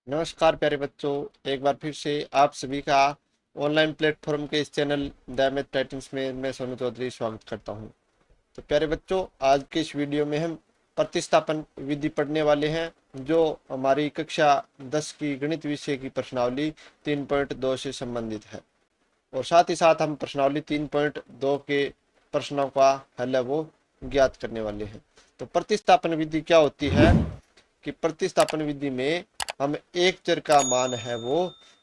नमस्कार प्यारे बच्चों, एक बार फिर से आप सभी का ऑनलाइन प्लेटफॉर्म के इस चैनल द मैथ टाइटन्स में मैं सोनू चौधरी स्वागत करता हूं। तो प्यारे बच्चों, आज के इस वीडियो में हम प्रतिस्थापन विधि पढ़ने वाले हैं, जो हमारी कक्षा 10 की गणित विषय की प्रश्नावली 3.2 से संबंधित है। और साथ ही साथ हम प्रश्नावली 3.2 के प्रश्नों का हल है वो ज्ञात करने वाले हैं। तो प्रतिस्थापन विधि क्या होती है कि प्रतिस्थापन विधि में हम एक चर का मान है वो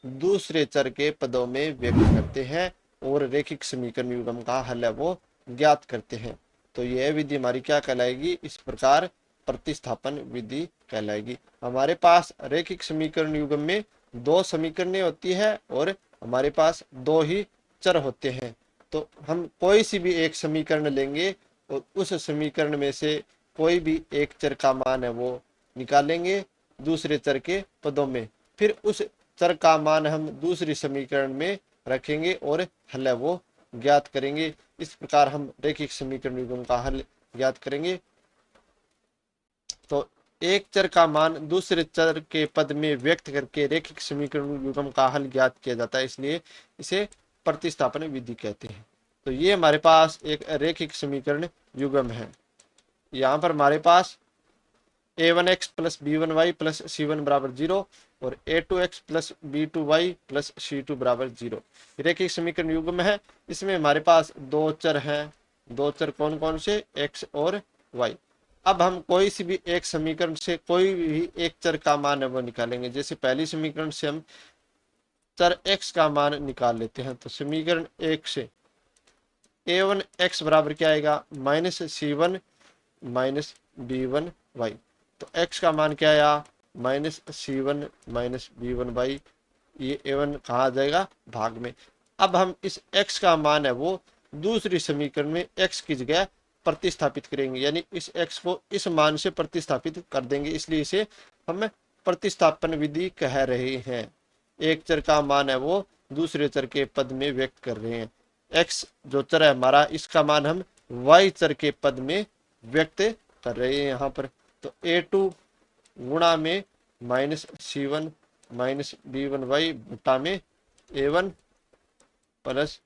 दूसरे चर के पदों में व्यक्त करते हैं और रैखिक समीकरण युग्म का हल है वो ज्ञात करते हैं। तो यह विधि हमारी क्या कहलाएगी? इस प्रकार प्रतिस्थापन विधि कहलाएगी। हमारे पास रैखिक समीकरण युग्म में दो समीकरणें होती है और हमारे पास दो ही चर होते हैं। तो हम कोई सी भी एक समीकरण लेंगे और उस समीकरण में से कोई भी एक चर का मान है वो निकालेंगे दूसरे चर के पदों में, फिर उस चर का मान हम दूसरी समीकरण में रखेंगे और हल है वो ज्ञात करेंगे। इस प्रकार हम रैखिक समीकरण युग्म का हल ज्ञात करेंगे। तो एक चर का मान दूसरे चर के पद में व्यक्त करके रैखिक समीकरण युग्म का हल ज्ञात किया जाता है, इसलिए इसे प्रतिस्थापन विधि कहते हैं। तो ये हमारे पास एक रैखिक समीकरण युग्म है। यहाँ पर हमारे पास a1x plus b1y plus c1 बराबर 0 और a2x plus b2y plus c2 बराबर 0 रैखिक समीकरण युग्म है। इसमें हमारे पास दो चर हैं। दो चर कौन कौन से? x और y। अब हम कोई सी भी एक समीकरण से कोई भी एक चर का मान है वो निकालेंगे। जैसे पहली समीकरण से हम चर x का मान निकाल लेते हैं। तो समीकरण एक से a1x बराबर क्या आएगा? Minus c1 minus b1y। तो x का मान क्या आया? Minus c1 minus b1y। ये a1 कहाँ आ जाएगा? भाग में। अब हम इस x का मान है वो दूसरी समीकरण में x की जगह प्रतिस्थापित करेंगे, यानी इस x को इस मान से प्रतिस्थापित कर देंगे, इसलिए इसे हम प्रतिस्थापन विधि कह रहे हैं। एक चर का मान है वो दूसरे चर के पद में व्यक्त कर रहे हैं। x जो चर है हमारा, इसका मान हम y चर के पद में व्यक्त कर रहे हैं यहाँ पर। तो a2 गुणा में माइनस c1 माइनस b1y बटा में a1 plus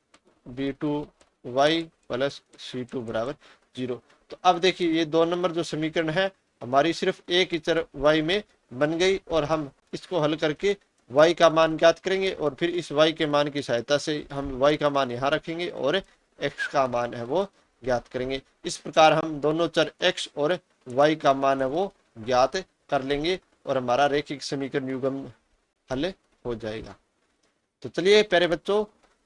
b2y plus c2 बराबर 0। तो अब देखिए, ये दो नंबर जो समीकरण है हमारी सिर्फ एक ही चर y में बन गई और हम इसको हल करके y का मान ज्ञात करेंगे और फिर इस y के मान की सहायता से हम y का मान यहाँ रखेंगे और x का मान है वो ज्ञात करेंगे। इस प्रकार हम दोनों चर x और y का मान है वो ज्ञात कर लेंगे और हमारा रैखिक समीकरण युग्म हल हो जाएगा। तो चलिए प्यारे बच्चों,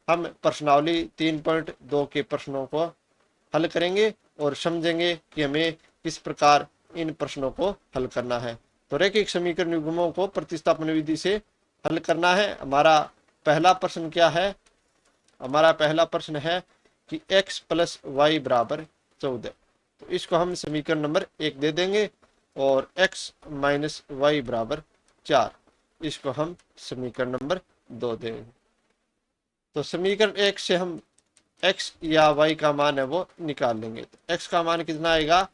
हम प्रश्नावली 3.2 के प्रश्नों को हल करेंगे और समझेंगे कि हमें किस प्रकार इन प्रश्नों को हल करना है। तो रैखिक समीकरण युग्मों को प्रतिस्थापन विधि से हल करना है। हमारा पहला प्रश्न क्या है? हमारा पहला प्रश्न है कि x प्लस वाई बराबर 14। तो इसको हम समीकरण नंबर 1 दे देंगे और x माइनस वाई बराबर 4, इसको हम समीकरण नंबर 2 देंगे। तो समीकरण 1 से हम x या y का मान है वो निकाल लेंगे। तो x का मान कितना आएगा?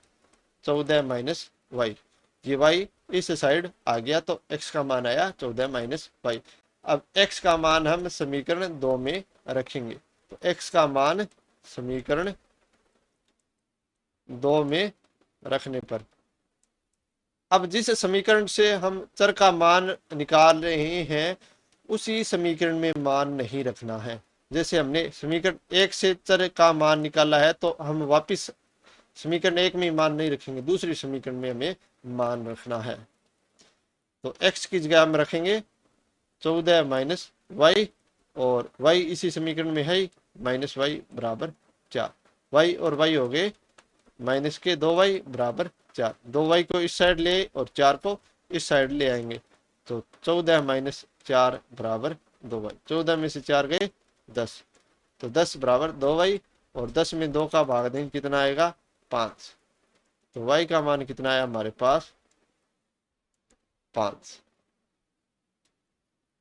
14 माइनस वाई। ये y इस साइड आ गया तो x का मान आया 14 माइनस वाई। अब x का मान हम समीकरण 2 में रखेंगे। तो x का मान समीकरण 2 में रखने पर, अब जिस समीकरण से हम चर का मान निकाल रहे हैं उसी समीकरण में मान नहीं रखना है। जैसे हमने समीकरण 1 से चर का मान निकाला है तो हम वापिस समीकरण 1 में मान नहीं रखेंगे, दूसरी समीकरण में हमें मान रखना है। तो x की जगह हम रखेंगे 14 माइनस वाई और y इसी समीकरण में है माइनस वाई बराबर 4। y और y हो गए माइनस के 2y बराबर 4। 2y को इस साइड ले और 4 को इस साइड ले आएंगे। तो 14 माइनस 4 बराबर 2y। 14 में से 4 गए 10, तो 10 बराबर 2y और 10 में 2 का भाग देंगे कितना आएगा? 5। तो y का मान कितना आया हमारे पास? 5।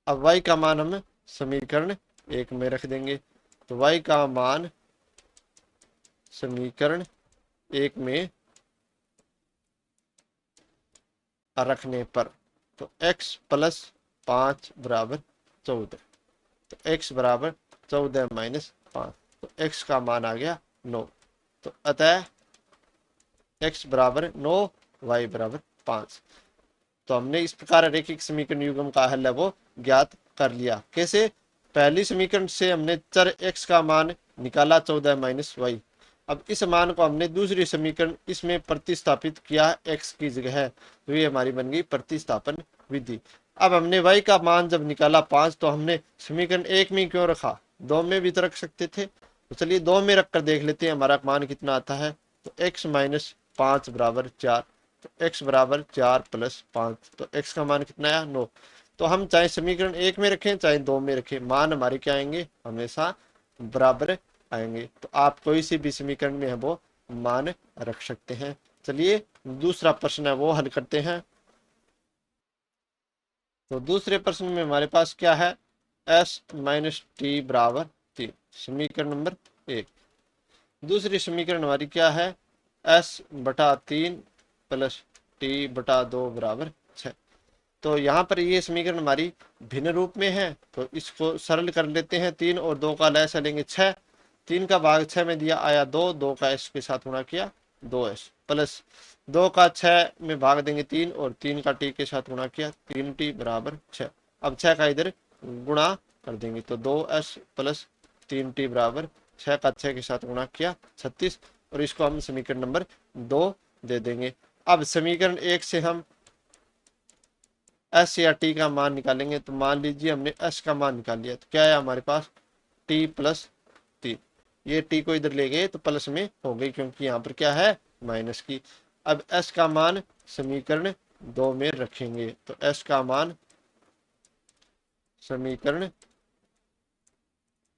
अब y का मान हम समीकरण 1 में रख देंगे। तो y का मान समीकरण 1 में रखने पर, तो x प्लस 5 बराबर 14। तो x बराबर 14 माइनस 5, तो x का मान आ गया 9। तो अतः x बराबर 9, y बराबर 5। तो हमने इस प्रकार रैखिक समीकरण युग्म का हल है वो ज्ञात कर लिया। कैसे? पहली समीकरण से हमने चर x का मान निकाला 14 माइनस वाई। अब इस मान को हमने दूसरी समीकरण इसमें प्रतिस्थापित किया x की जगह, तो ये हमारी बन गई प्रतिस्थापन विधि। अब हमने y का मान जब निकाला 5, तो हमने समीकरण 1 में क्यों रखा, 2 में भी तो रख सकते थे। तो चलिए 2 में रख कर देख लेते हैं हमारा मान कितना आता है। तो x माइनस 5 बराबर 4, तो x बराबर 4 प्लस 5, तो x का मान कितना आया 9। तो हम चाहे समीकरण 1 में रखें चाहे 2 में रखें, मान हमारे क्या आएंगे, हमेशा बराबर आएंगे। तो आप कोई सी भी समीकरण में है वो मान रख सकते हैं। चलिए दूसरा प्रश्न है वो हल करते हैं। तो दूसरे प्रश्न में हमारे पास क्या है, s माइनस टी बराबर 3, समीकरण नंबर 1। दूसरी समीकरण हमारी क्या है, s बटा 3 प्लस टी बटा 2 बराबर 6। तो यहाँ पर ये समीकरण हमारी भिन्न रूप में है, तो इसको सरल कर लेते हैं। 3 और 2 का लय लेंगे 6, 3 का भाग 6 में दिया आया 2, 2 का s के साथ गुणा किया 2s, प्लस 2 का 6 में भाग देंगे 3 और 3 का t के साथ गुणा किया 3t बराबर 6। अब 6 का इधर गुणा कर देंगे तो 2s प्लस 3t बराबर 6 का 6 के साथ गुणा किया 36, और इसको हम समीकरण नंबर 2 दे देंगे। अब समीकरण 1 से हम s या t का मान निकालेंगे। तो मान लीजिए हमने s का मान निकाल लिया, तो क्या है हमारे पास t प्लस 3, ये t को इधर ले गए तो प्लस में हो गई क्योंकि यहाँ पर क्या है माइनस की। अब s का मान समीकरण 2 में रखेंगे, तो s का मान समीकरण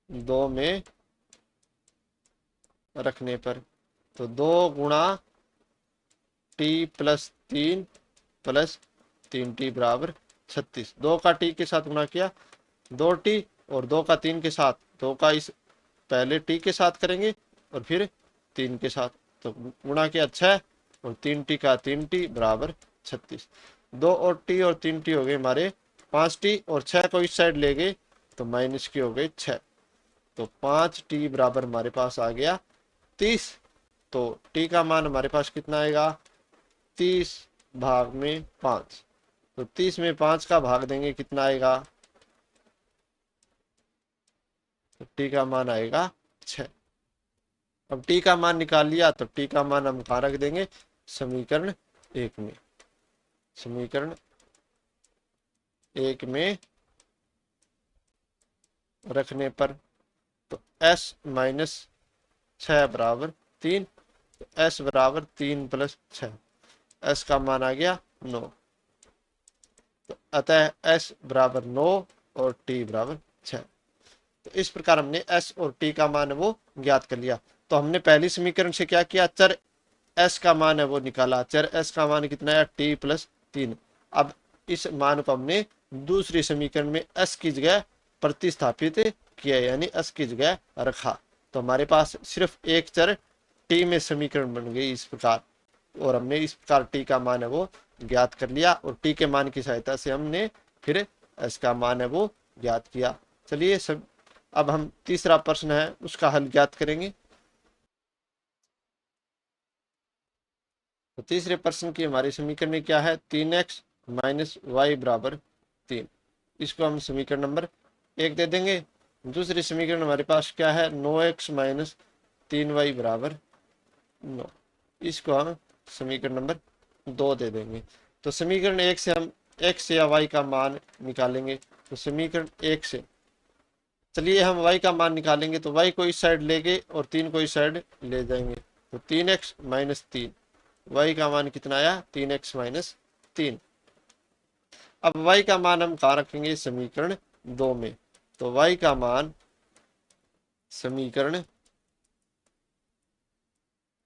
2 में रखने पर, तो 2 गुणा t प्लस 3 प्लस 3t बराबर 36, 2 का t के साथ गुणा किया 2t और 2 का 3 के साथ, 2 का इस पहले t के साथ करेंगे और फिर 3 के साथ, तो गुणा किया 6 और 3t का 3t बराबर 36। 2 और t और 3t हो गए हमारे 5t, और 6 को इस साइड ले गए तो माइनस की हो गई 6, तो 5t बराबर हमारे पास आ गया 30। तो t का मान हमारे पास कितना आएगा, 30 भाग में 5, तो 30 में 5 का भाग देंगे कितना आएगा, तो t का मान आएगा 6। अब t का मान निकाल लिया, तो t का मान हम कहाँ रख देंगे, समीकरण 1 में। समीकरण 1 में रखने पर, तो s माइनस 6 बराबर 3, तो s बराबर 3 प्लस 6, s का मान आ गया 9। तो अतः s बराबर 9 और t बराबर 6। तो इस प्रकार हमने s और t का मान वो ज्ञात कर लिया। तो हमने पहली समीकरण से क्या किया, चर s का मान है वो निकाला। चर s का मान कितना है, t प्लस 3। अब इस मान को हमने दूसरी समीकरण में s की जगह प्रतिस्थापित किया, यानी s की जगह रखा। तो हमारे पास सिर्फ एक चर t में समीकरण बन गई इस प्रकार, और हमने इस प्रकार t का मान है वो ज्ञात कर लिया, और t के मान की सहायता से हमने फिर s का मान है वो ज्ञात किया। चलिए सब, अब हम तीसरा प्रश्न है उसका हल ज्ञात करेंगे। तो तीसरे प्रश्न की हमारी समीकरण में क्या है, 3x माइनस वाई बराबर 3, इसको हम समीकरण नंबर 1 दे देंगे। दूसरी समीकरण हमारे पास क्या है, 9x माइनस 3y बराबर 9, इसको हम समीकरण नंबर 2 दे देंगे। तो समीकरण 1 से हम x या y का मान निकालेंगे। तो समीकरण 1 से चलिए हम y का मान निकालेंगे, तो y को इस साइड ले गए और 3 को इस साइड ले जाएंगे, तो 3x माइनस 3, y का मान कितना आया, 3x माइनस 3। अब y का मान हम कहाँ रखेंगे, समीकरण 2 में। तो y का मान समीकरण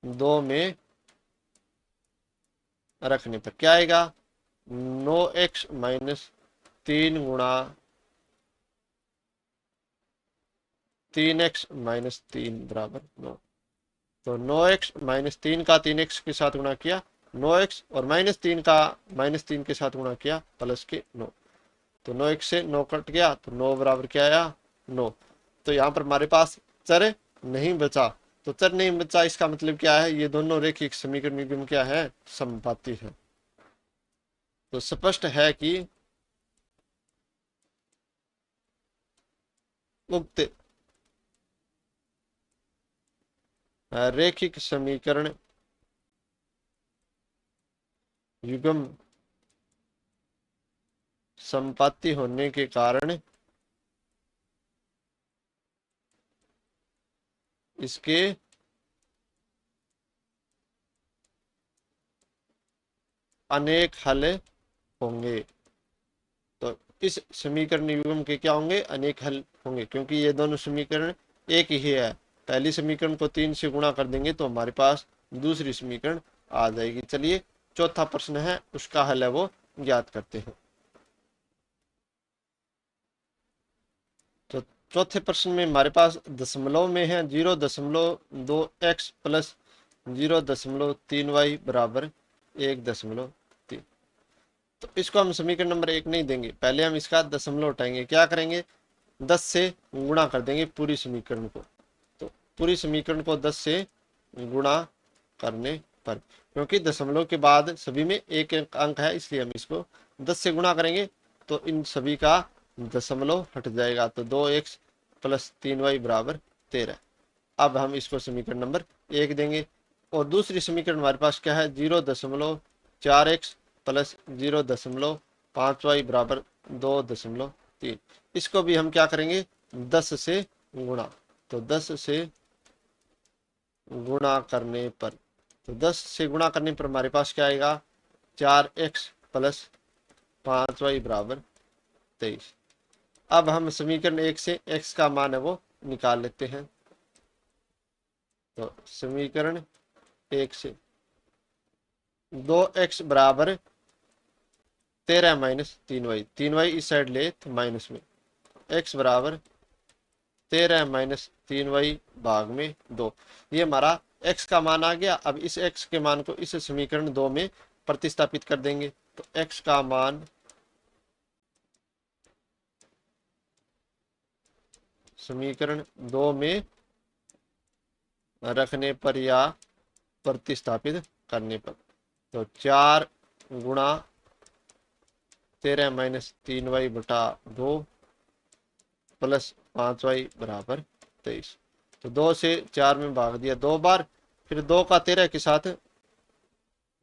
2 में रखने पर क्या आएगा, 9x माइनस 3 गुणा 3x माइनस 3 बराबर 9। तो 9x माइनस 3 का 3x के साथ गुणा किया 9x, और माइनस 3 का माइनस 3 के साथ गुणा किया प्लस के 9। तो 9 से 9 कट गया, तो 9 बराबर क्या आया 9। तो यहाँ पर हमारे पास चर नहीं बचा। तो चर नहीं बचा इसका मतलब क्या है, ये दोनों रेखिक समीकरण युग्म क्या है, समपाती है। तो स्पष्ट है कि उक्त रेखिक समीकरण युग्म समपाती होने के कारण इसके अनेक हल होंगे। तो इस समीकरण युग्म के क्या होंगे, अनेक हल होंगे, क्योंकि ये दोनों समीकरण एक ही है। पहली समीकरण को 3 से गुणा कर देंगे तो हमारे पास दूसरी समीकरण आ जाएगी। चलिए चौथा प्रश्न है, उसका हल है वो ज्ञात करते हैं। तो चौथे प्रश्न में हमारे पास दशमलव में है 0.2x प्लस 0.3y बराबर 1.3। तो इसको हम समीकरण नंबर 1 नहीं देंगे, पहले हम इसका दशमलव उठाएंगे। क्या करेंगे, 10 से गुणा कर देंगे पूरी समीकरण को। तो पूरी समीकरण को 10 से गुणा करने पर, क्योंकि दशमलव के बाद सभी में एक एक अंक है, इसलिए हम इसको 10 से गुणा करेंगे तो इन सभी का दशमलव हट जाएगा। तो 2x प्लस 3y बराबर 13। अब हम इसको समीकरण नंबर 1 देंगे। और दूसरी समीकरण हमारे पास क्या है, 0.4x प्लस 0.5y बराबर 2.3। इसको भी हम क्या करेंगे, 10 से गुणा। तो 10 से गुणा करने पर, तो 10 से गुणा करने पर हमारे पास क्या आएगा, 4x प्लस 5y बराबर 23। अब हम समीकरण 1 से x का मान है वो निकाल लेते हैं। तो समीकरण 1 से 2x बराबर 13 माइनस 3y, 3y इस साइड ले तो माइनस में, x बराबर 13 माइनस 3y भाग में 2। ये हमारा x का मान आ गया। अब इस x के मान को इस समीकरण 2 में प्रतिस्थापित कर देंगे। तो x का मान समीकरण 2 में रखने पर या प्रतिस्थापित करने पर, तो 4 गुणा 13 माइनस 3y बटा 2 प्लस 5y बराबर 23। तो 2 से 4 में भाग दिया 2 बार, फिर 2 का 13 के साथ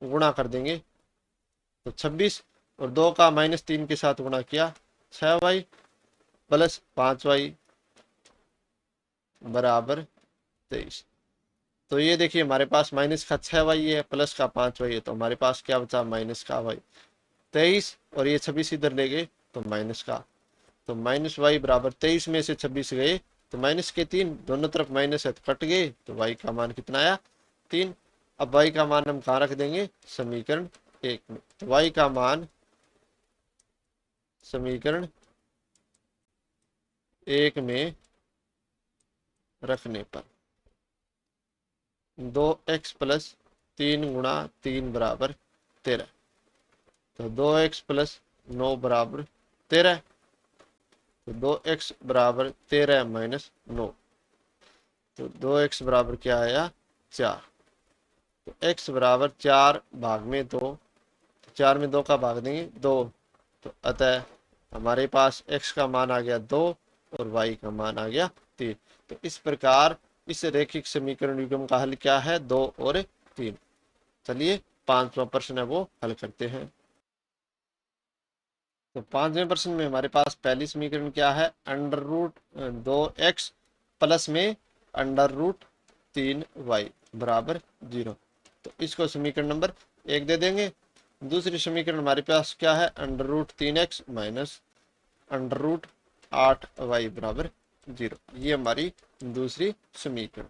गुणा कर देंगे तो 26, और 2 का माइनस 3 के साथ गुणा किया 6y प्लस 5y बराबर 23। तो ये देखिए हमारे पास माइनस का 6y है, प्लस का 5y है, तो हमारे पास क्या बचा, माइनस का y 23, और ये 26 इधर ले गए तो माइनस का, तो माइनस वाई बराबर 23 में से 26 गए तो माइनस के 3, दोनों तरफ माइनस है तो कट गए, तो y का मान कितना आया 3। अब y का मान हम कहाँ रख देंगे, समीकरण 1 में। तो y का मान समीकरण 1 में रखने पर 2x प्लस 3 गुणा 3 बराबर 13। तो 2x प्लस 9 बराबर 13। तो 2x बराबर 13 माइनस 9, तो 2x बराबर क्या आया 4। तो x बराबर 4 भाग में 2, तो 4 में 2 का भाग देंगे 2। तो अतः हमारे पास x का मान आ गया 2 और y का मान आ गया 3। तो इस प्रकार इस रेखिक समीकरण युग्म का हल क्या है, 2 और 3। चलिए पांचवा प्रश्न है वो हल करते हैं। तो पांचवें प्रश्न में हमारे पास पहली समीकरण क्या है, अंडर रूट 2x प्लस में अंडर रूट 3y बराबर 0। तो इसको समीकरण नंबर 1 दे देंगे। दूसरी समीकरण हमारे पास क्या है, under root 3x minus under root 8y बराबर 0। ये हमारी दूसरी समीकरण।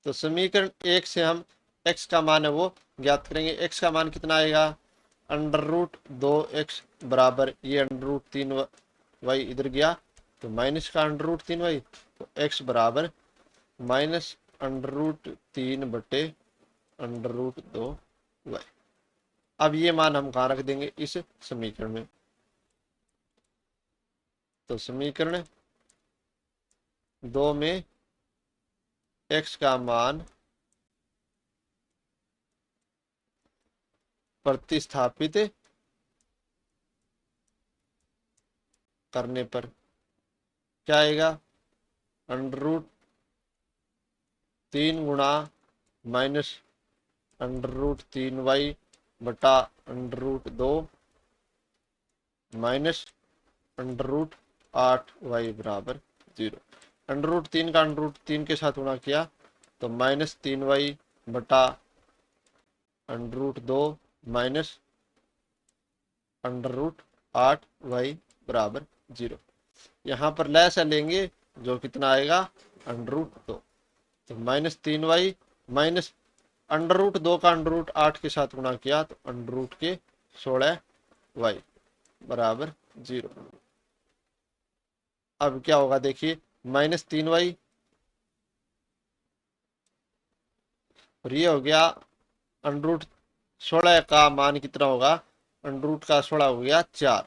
तो समीकरण 1 से हम x का मान है वो ज्ञात करेंगे। x का मान कितना आएगा, अंडर रूट 2x बराबर, ये अंडर रूट 3y इधर गया तो माइनस का अंडर रूट 3y, तो x बराबर माइनस अंडर रूट 3 बटे अंडर रूट 2y। अब ये मान हम कहाँ रख देंगे, इस समीकरण में। तो समीकरण 2 में x का मान प्रतिस्थापित करने पर क्या आएगा, √3 गुणा माइनस √3y बटा √2 माइनस √8y बराबर 0। √3 का √3 के साथ गुणा किया तो -3y बटा √2 माइनस √8y बराबर 0। यहाँ पर लैस लेंगे जो कितना आएगा, √2। तो -3y माइनस √2 का √8 के साथ गुणा किया तो √16y बराबर 0। अब क्या होगा देखिए, -3y और ये हो गया √16 का मान कितना होगा, √16 हो गया 4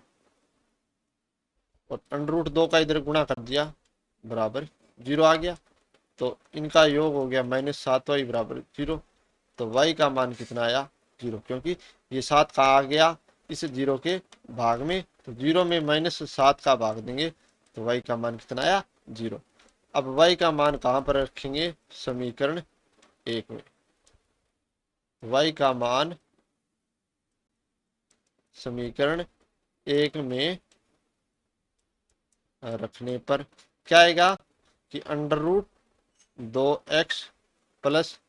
और √2 का इधर गुणा कर दिया बराबर 0 आ गया। तो इनका योग हो गया -7y बराबर 0। तो y का मान कितना आया, 0, क्योंकि ये 7 कहाँ आ गया, इस 0 के भाग में। तो 0 में -7 का भाग देंगे तो y का मान कितना आया, 0। अब y का मान कहाँ पर रखेंगे, समीकरण 1 में। y का मान समीकरण 1 में रखने पर क्या आएगा कि √2x प्लस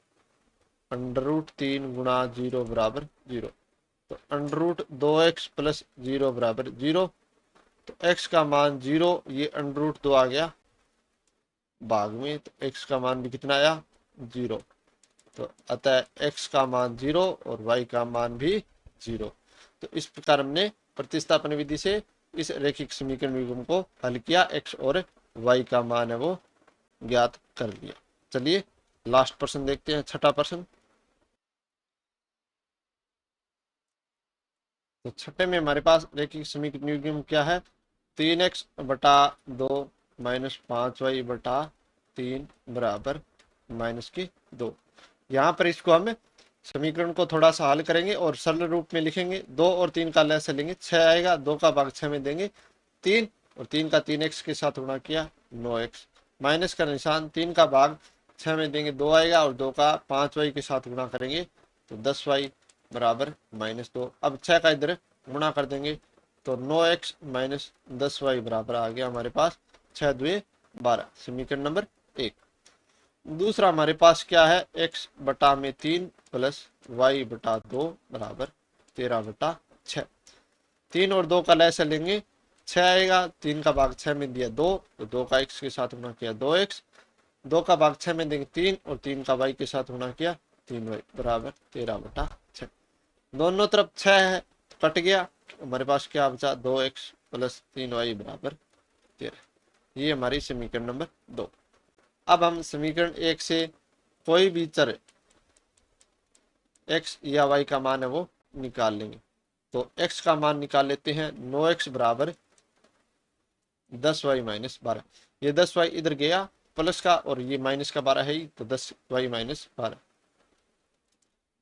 √3 गुणा 0 बराबर 0। तो √2x प्लस 0 बराबर 0। तो x का मान 0, ये √2 आ गया भाग में, तो x का मान भी कितना आया, 0। तो अतः x का मान 0 और y का मान भी 0। तो इस प्रकार हमने प्रतिस्थापन विधि से इस रैखिक समीकरण विगम को हल किया, x और y का मान है वो ज्ञात कर लिया। चलिए लास्ट प्रश्न देखते हैं, छठा प्रश्न। तो छठे में हमारे पास रैखिक समीकरण विगम क्या है, 3x बटा 2 माइनस 5y बटा 3 बराबर -2। यहाँ पर इसको हम समीकरण को थोड़ा सा हल करेंगे और सरल रूप में लिखेंगे। 2 और 3 का लसागु लेंगे, 6 आएगा, 2 का भाग 6 में देंगे 3 और 3 का 3x के साथ गुणा किया 9x, माइनस का निशान, 3 का भाग 6 में देंगे 2 आएगा और 2 का 5y के साथ गुणा करेंगे तो 10y बराबर -2। अब 6 का इधर गुणा कर देंगे तो 9x माइनस 10y बराबर आ गया हमारे पास 6 दुए 12, समीकरण नंबर 1। दूसरा हमारे पास क्या है, x बटा में 3 प्लस y बटा 2 बराबर 13 बटा 6। 3 और 2 का लसागु लेंगे, 6 आएगा, 3 का भाग 6 में दिया 2 तो 2 का x के साथ गुणा किया 2x, 2 का भाग 6 में देंगे 3 और 3 का y के साथ गुणा किया 3y बराबर 13 बटा 6। दोनों तरफ 6 है, कट गया, हमारे पास क्या बचा, 2x प्लस 3y बराबर 13। ये हमारी समीकरण नंबर 2। अब हम समीकरण 1 से कोई भी चर x या y का मान है वो निकाल लेंगे। तो x का मान निकाल लेते हैं, 9x बराबर 10y माइनस 12। ये 10y इधर गया प्लस का और ये माइनस का 12 है ही, तो 10y माइनस 12।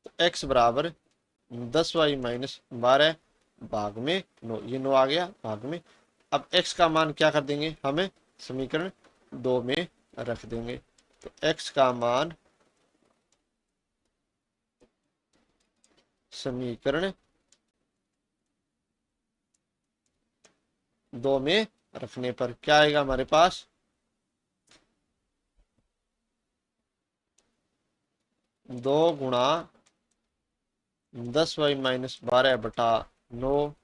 तो x बराबर 10y माइनस 12 भाग में 9, ये 9 आ गया भाग में। अब x का मान क्या कर देंगे, हमें समीकरण 2 में रख देंगे। तो x का मान समीकरण 2 में रखने पर क्या आएगा हमारे पास, 2 गुणा 10y माइनस 12 बटा 9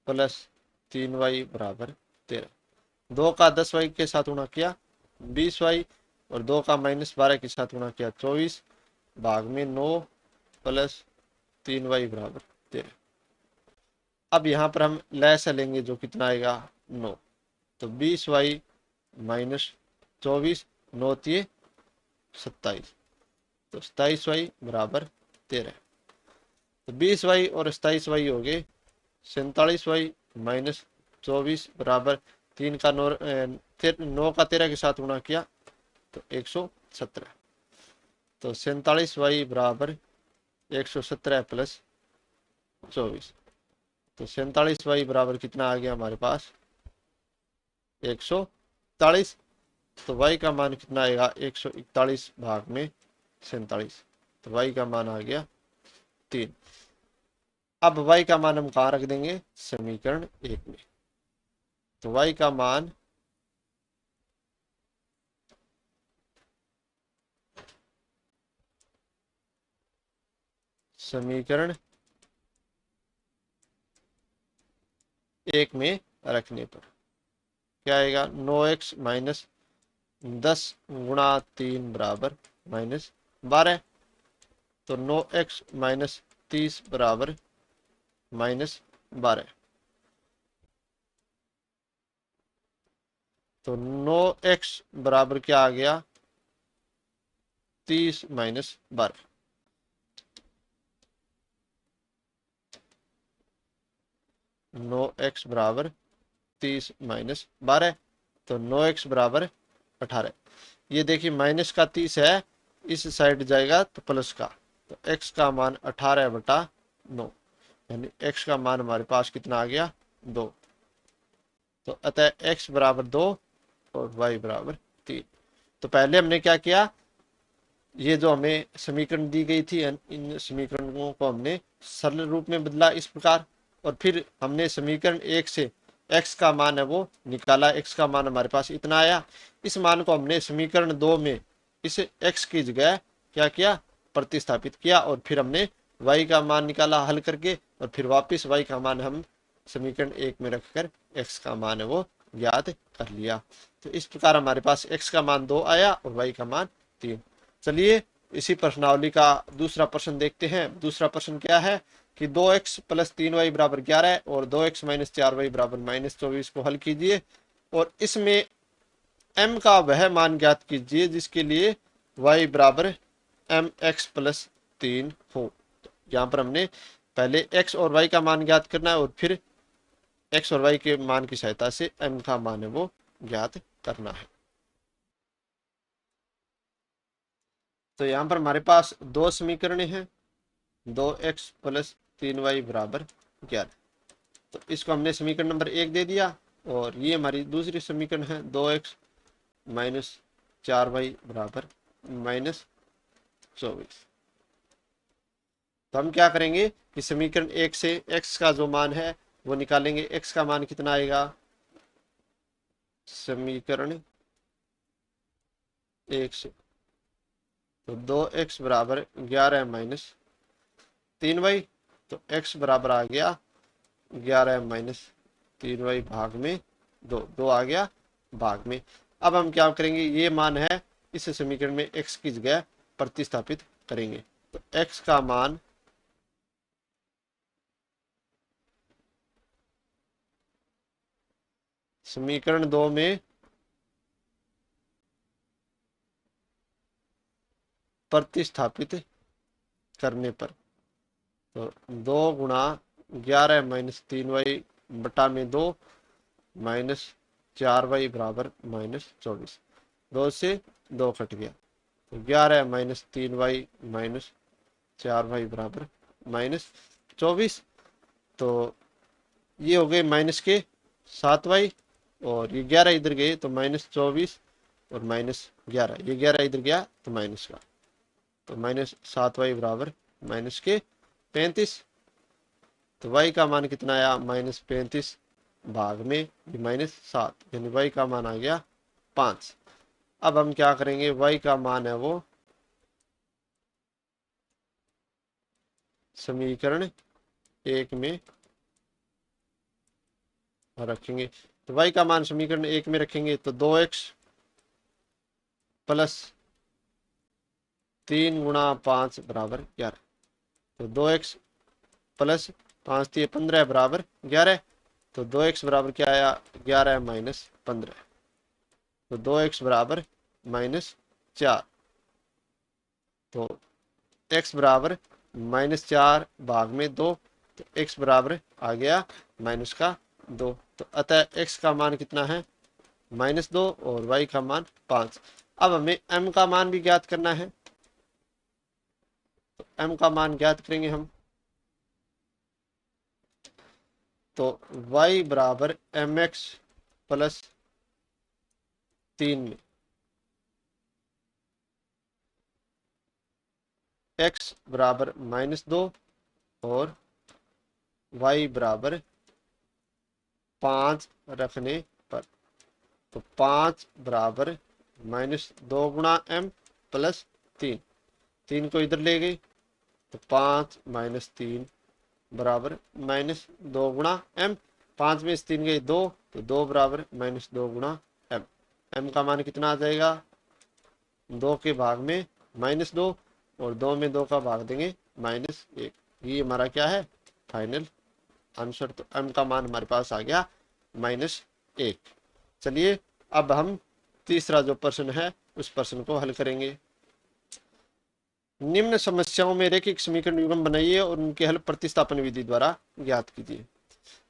प्लस 3y बराबर 13। 2 का 10y के साथ गुणा किया 20y और 2 का -12 के साथ गुणा किया 24 भाग में 9 प्लस 3y बराबर 13। अब यहाँ पर हम लसागु लेंगे जो कितना आएगा 9। तो 20y माइनस 24, 9 तिये 27, तो 27y बराबर 13। तो 20y और 27y हो गए 47y माइनस 24 बराबर 3 का 9 का 13 के साथ गुणा किया तो 117। तो 47y बराबर 117 प्लस 24। तो 47y बराबर कितना आ गया हमारे पास 140। तो y का मान कितना आएगा 141 भाग में 47। तो y का मान आ गया 3। अब y का मान हम कहाँ रख देंगे समीकरण 1 में। तो y का मान समीकरण 1 में रखने पर क्या आएगा 9x माइनस 10 गुणा 3 बराबर माइनस 12। तो 9x माइनस 30 बराबर माइनस 12। तो 9x बराबर क्या आ गया 30 माइनस 12। 9x बराबर 30 माइनस 12। तो 9x बराबर 18। ये देखिए माइनस का 30 है इस साइड जाएगा तो प्लस का। तो x का मान 18/9 यानी x का मान हमारे पास कितना आ गया 2। तो अतः x बराबर 2 और y बराबर 3। तो पहले हमने क्या किया ये जो हमें समीकरण दी गई थी इन समीकरणों को हमने सरल रूप में बदला इस प्रकार। और फिर हमने समीकरण 1 से x का मान है वो निकाला। x का मान हमारे पास इतना आया। इस मान को हमने समीकरण 2 में इस x की जगह क्या किया प्रतिस्थापित किया और फिर हमने y का मान निकाला हल करके और फिर वापस y का मान हम समीकरण 1 में रखकर x का मान है वो ज्ञात कर लिया। तो इस प्रकार हमारे पास x का मान 2 आया और y का मान 3। चलिए इसी प्रश्नावली का दूसरा प्रश्न देखते हैं। दूसरा प्रश्न क्या है कि 2x प्लस 3y बराबर 11 और 2x माइनस 4y बराबर माइनस 24 को हल कीजिए और इसमें m का वह मान ज्ञात कीजिए जिसके लिए y बराबर mx प्लस 3 हो। तो यहाँ पर हमने पहले x और y का मान ज्ञात करना है और फिर x और y के मान की सहायता से m का मान है वो ज्ञात करना है। तो यहाँ पर हमारे पास दो समीकरण हैं 2x प्लस 3y बराबर 11। तो इसको हमने समीकरण नंबर 1 दे दिया और ये हमारी दूसरी समीकरण है 2x माइनस 4y बराबर माइनस 24। तो हम क्या करेंगे कि समीकरण 1 से x का जो मान है वो निकालेंगे। x का मान कितना आएगा समीकरण 1 से तो 2x बराबर 11 माइनस 3y। तो x बराबर आ गया 11 माइनस 3y भाग में 2 आ गया भाग में। अब हम क्या करेंगे ये मान है इस समीकरण में x की जगह प्रतिस्थापित करेंगे। तो x का मान समीकरण 2 में प्रतिस्थापित करने पर तो 2 गुणा 11 माइनस 3y बटा में 2 माइनस 4y बराबर माइनस 24। 2 से 2 कट गया तो 11 माइनस 3y माइनस 4y बराबर माइनस 24। तो ये हो गए माइनस के 7y और ये 11 इधर गए तो माइनस 24 और माइनस 11 ये 11 इधर गया तो माइनस का तो माइनस 7y बराबर माइनस के 35। तो y का मान कितना आया माइनस 35 भाग में माइनस 7 यानी y का मान आ गया 5। अब हम क्या करेंगे y का मान है वो समीकरण 1 में रखेंगे। तो y का मान समीकरण 1 में रखेंगे तो 2x प्लस 3 गुणा 5 बराबर 11। तो 2x प्लस 5 थी 15 बराबर 11। तो 2x बराबर क्या आया 11 माइनस 15। तो 2x बराबर माइनस 4। तो x बराबर -4 भाग में 2, तो x बराबर आ गया -2। तो अतः x का मान कितना है -2 और y का मान 5। अब हमें m का मान भी ज्ञात करना है, तो m का मान ज्ञात करेंगे हम। तो y बराबर mx प्लस 3 में x बराबर -2 और y बराबर 5 रखने पर, तो 5 बराबर -2 गुणा m प्लस 3 को इधर ले गई, तो 5 - 3 बराबर -2 गुणा m। 5 में से 3 गई 2, तो 2 बराबर -2 गुणा m। m का मान कितना आ जाएगा, 2 के भाग में -2 और 2 में 2 का भाग देंगे -1। ये हमारा क्या है फाइनल आंसर। तो m का मान हमारे पास आ गया -1। चलिए अब हम तीसरा जो प्रश्न है उस प्रश्न को हल करेंगे। निम्न समस्याओं में रैखिक समीकरण युग्म बनाइए और उनके हल प्रतिस्थापन विधि द्वारा ज्ञात कीजिए।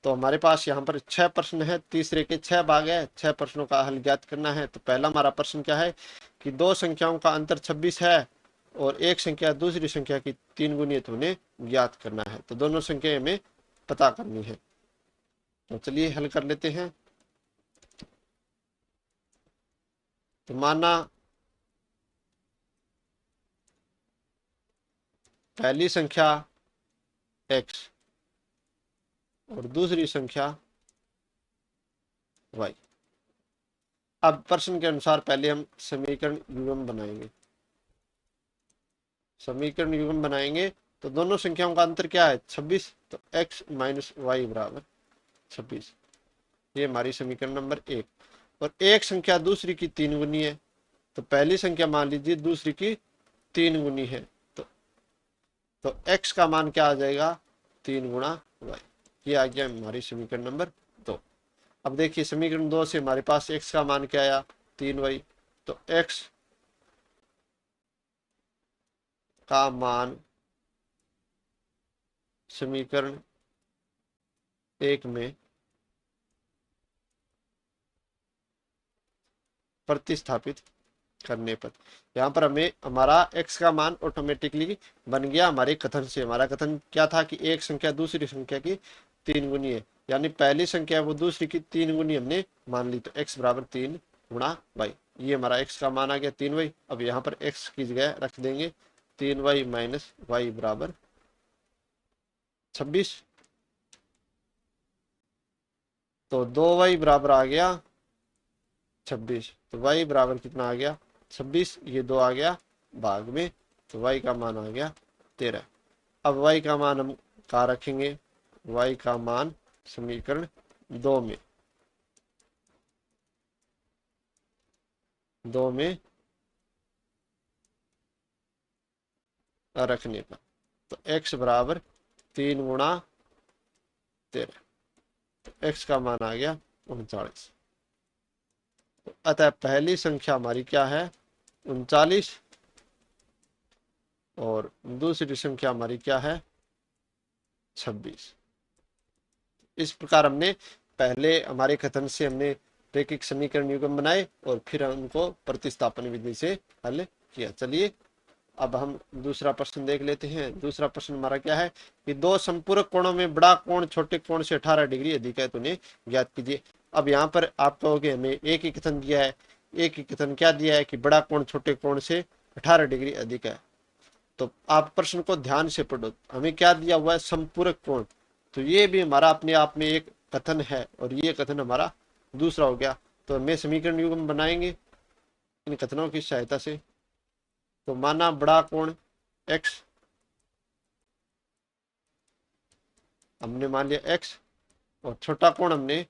तो हमारे पास यहाँ पर 6 प्रश्न है, तीसरे के 6 भाग है, 6 प्रश्नों का हल ज्ञात करना है। तो पहला हमारा प्रश्न क्या है कि दो संख्याओं का अंतर 26 है और एक संख्या दूसरी संख्या की 3 गुणित होने ज्ञात करना है। तो दोनों संख्या हमें पता करनी है। तो चलिए हल कर लेते हैं। तो माना पहली संख्या x और दूसरी संख्या y। अब प्रश्न के अनुसार पहले हम समीकरण युग्म बनाएंगे। समीकरण युग्म बनाएंगे तो दोनों संख्याओं का अंतर क्या है 26, तो x माइनस वाई बराबर 26। ये हमारी समीकरण नंबर 1। और एक संख्या दूसरी की 3 गुनी है, तो पहली संख्या मान लीजिए दूसरी की 3 गुनी है, तो x का मान क्या आ जाएगा 3 गुणा y। ये आ गया हमारी समीकरण नंबर 2। अब देखिए समीकरण 2 से हमारे पास x का मान क्या आया 3y। तो x का मान समीकरण 1 में प्रतिस्थापित करने पर, यहाँ पर हमें हमारा x का मान ऑटोमेटिकली बन गया हमारे कथन से। हमारा कथन क्या था कि एक संख्या दूसरी संख्या की 3 गुनी है, यानी पहली संख्या वो दूसरी की 3 गुनी हमने मान ली। तो x बराबर 3 गुणा y। ये हमारा x का मान आ गया 3y। अब यहाँ पर x की जगह रख देंगे 3y माइनस वाई बराबर 26। तो 2y बराबर आ गया 26। तो y बराबर कितना आ गया 26, ये 2 आ गया भाग में, तो y का मान आ गया 13। अब y का मान हम कहाँ रखेंगे, y का मान समीकरण 2 में, 2 में रखने पर, तो x बराबर 3 गुणा 13, तो x का मान आ गया 39। तो अतः पहली संख्या हमारी क्या है 39 और दूसरी संख्या हमारी क्या है 26। इस प्रकार हमने पहले हमारे कथन से हमने रैखिक समीकरण युग्म बनाए और फिर उनको प्रतिस्थापन विधि से हल किया। चलिए अब हम दूसरा प्रश्न देख लेते हैं। दूसरा प्रश्न हमारा क्या है कि दो संपूरक कोणों में बड़ा कोण छोटे कोण से 18 डिग्री अधिक है, तो उन्हें ज्ञात कीजिए। अब यहाँ पर आप कहोगे हमें एक ही कथन दिया है, एक ही कथन क्या दिया है कि बड़ा कोण छोटे कोण से 18 डिग्री अधिक है। तो आप प्रश्न को ध्यान से पढ़ो, हमें क्या दिया हुआ है संपूरक कोण। तो ये भी हमारा अपने आप में एक कथन है और ये कथन हमारा दूसरा हो गया। तो हमें समीकरण युग्म बनाएंगे इन कथनों की सहायता से। तो माना बड़ा कोण x हमने मान लिया x और छोटा कोण हमने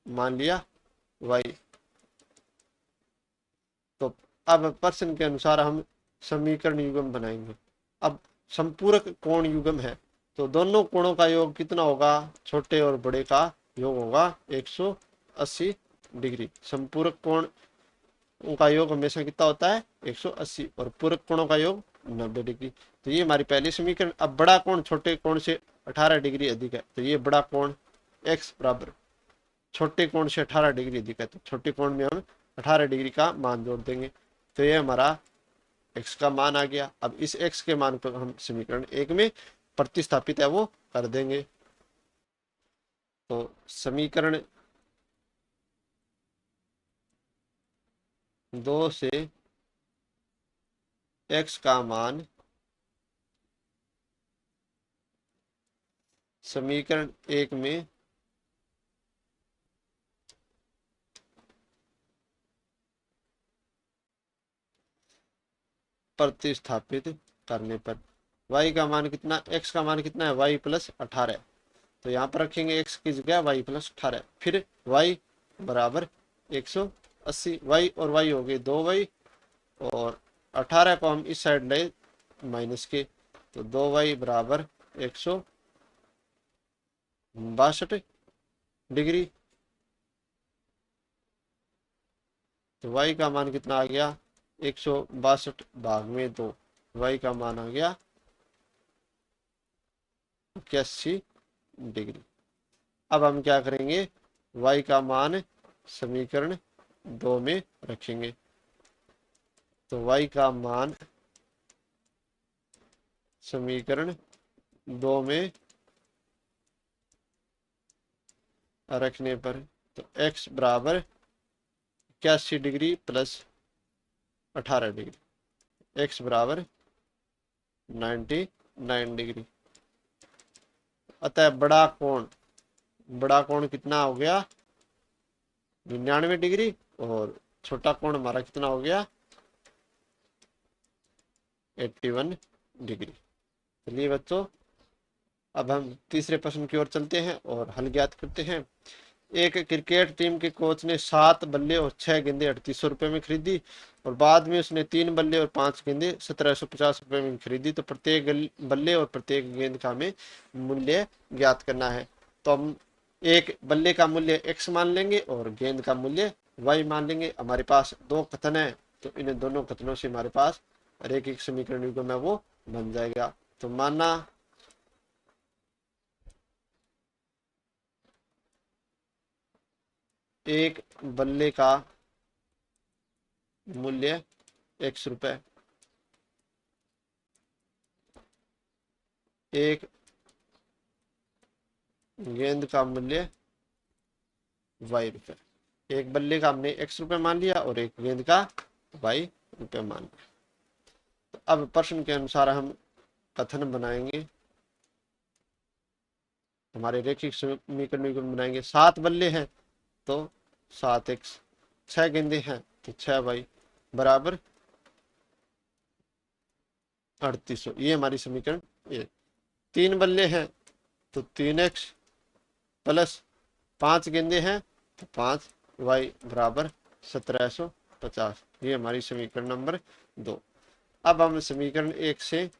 मान लिया y। तो अब प्रश्न के अनुसार हम समीकरण युग्म बनाएंगे। अब संपूरक कोण युग्म है, तो दोनों कोणों का योग कितना होगा, छोटे और बड़े का योग होगा 180 डिग्री। संपूरक कोण का योग हमेशा कितना होता है 180 और पूरक कोणों का योग 90 डिग्री। तो ये हमारी पहली समीकरण। अब बड़ा कोण छोटे कोण से 18 डिग्री अधिक है, तो ये बड़ा कोण x बराबर छोटे कोण से 18 डिग्री अधिक है, तो छोटे कोण में हम 18 डिग्री का मान जोड़ देंगे, तो ये हमारा x का मान आ गया। अब इस x के मान को हम समीकरण 1 में प्रतिस्थापित है वो कर देंगे। तो समीकरण 2 से x का मान समीकरण 1 में प्रतिस्थापित करने पर y का मान कितना, x का मान कितना है, y प्लस 18। तो यहाँ पर रखेंगे x की जगह y प्लस 18, फिर y बराबर 180, y और y हो गए 2y, और 18 को हम इस साइड ले माइनस के, तो 2y बराबर 162 डिग्री। तो y का मान कितना आ गया, 162 भाग में 2, y का मान आ गया 81 डिग्री। अब हम क्या करेंगे, y का मान समीकरण 2 में रखेंगे। तो y का मान समीकरण 2 में रखने पर, तो x बराबर 81 डिग्री प्लस 18 डिग्री, x बराबर 99 डिग्री। अतः बड़ा कोण कितना हो गया, 99 डिग्री, और छोटा कोण हमारा कितना हो गया, 81 डिग्री। चलिए बच्चों, अब हम तीसरे प्रश्न की ओर चलते हैं और हल ज्ञात करते हैं। एक क्रिकेट टीम के कोच ने 7 बल्ले और 6 गेंदें 3800 रुपये में खरीदी, और बाद में उसने 3 बल्ले और 5 गेंदें 1750 रुपये में खरीदी। तो प्रत्येक बल्ले और प्रत्येक गेंद का हमें मूल्य ज्ञात करना है। तो हम एक बल्ले का मूल्य x मान लेंगे और गेंद का मूल्य y मान लेंगे। हमारे पास दो कथन है, तो इन दोनों कथनों से हमारे पास रैखिक समीकरण युग्म है वो बन जाएगा। तो माना एक बल्ले का मूल्य x रुपए, एक गेंद का मूल्य y रुपए। एक बल्ले का हमने x रुपए मान लिया और एक गेंद का y रुपए मान लिया। तो अब प्रश्न के अनुसार हम कथन बनाएंगे, हमारे रैखिक समीकरण बनाएंगे। 7 बल्ले हैं तो 7x, 6 गेंदे हैं तो 6y बराबर 3800, ये हमारी समीकरण ये। 3 बल्ले हैं तो 3x प्लस 5 गेंदे हैं तो 5y बराबर 1750, ये हमारी समीकरण नंबर 2। अब हम समीकरण 1 से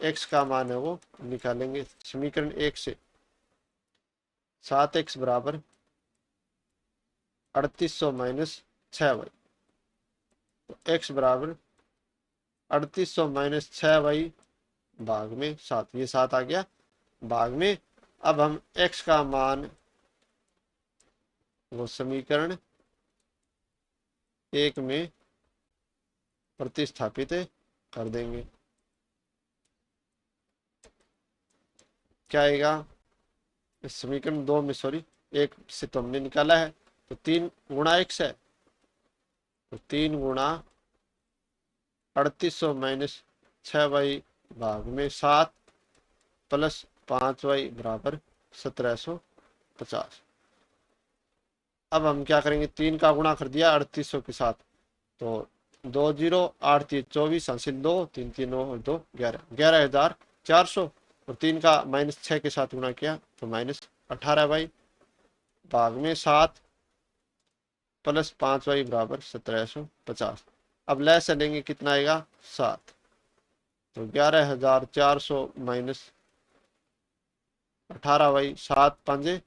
x का मान है वो निकालेंगे। समीकरण 1 से 7x बराबर 3800 माइनस 6y, तो x बराबर 3800 माइनस 6y भाग में 7, ये 7 आ गया भाग में। अब हम x का मान वो समीकरण 1 में प्रतिस्थापित कर देंगे। क्या आएगा, इस समीकरण 2 में, सॉरी 1 से तो हमने निकाला है, तो 3 गुणा x है, तो 3 गुणा 3800 माइनस 6y भाग में 7 प्लस 5y बराबर 1750। अब हम क्या करेंगे, 3 का गुणा कर दिया 3800 के साथ, तो 2 0 8 3 24 हासिल 2 3 3 9 और 2 11, 11,400, और 3 का माइनस 6 के साथ गुणा किया तो माइनस 18y भाग में 7 प्लस 5y बराबर 1750। अब लय से लेंगे कितना आएगा 7, तो 11,400 माइनस 18y, 7 5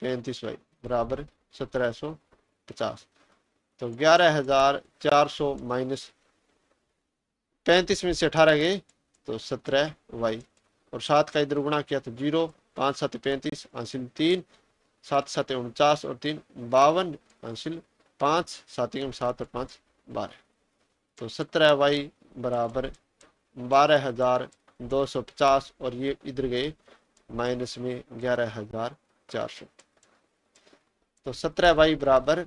35y बराबर 1750। तो 11,400 माइनस 35 में से 18 गए तो 17y, और 7 का इधर गुणा किया तो 0, 5 7 35 हासिल 3, 7 7 49 और 3 52 हासिल 5, 7 7 और 5 12। तो 17y बराबर 12,250, और ये इधर गए माइनस में 11,400। तो 17y बराबर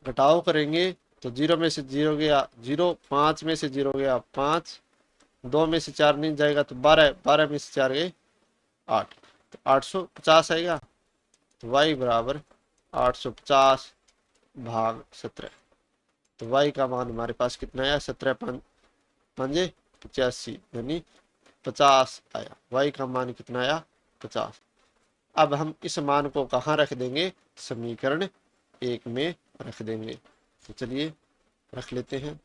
घटाव करेंगे तो 0 में से 0 गया 0, 5 में से 0 गया 5, 2 में से 4 नहीं जाएगा तो 12, 12 में से 4 गए 8, तो 850 आएगा। तो y बराबर 850 भाग 17। तो y का मान हमारे पास कितना आया, 17 पंजे 85 यानी 50 आया। y का मान कितना आया, 50। अब हम इस मान को कहाँ रख देंगे, समीकरण 1 में रख देंगे। तो चलिए रख लेते हैं।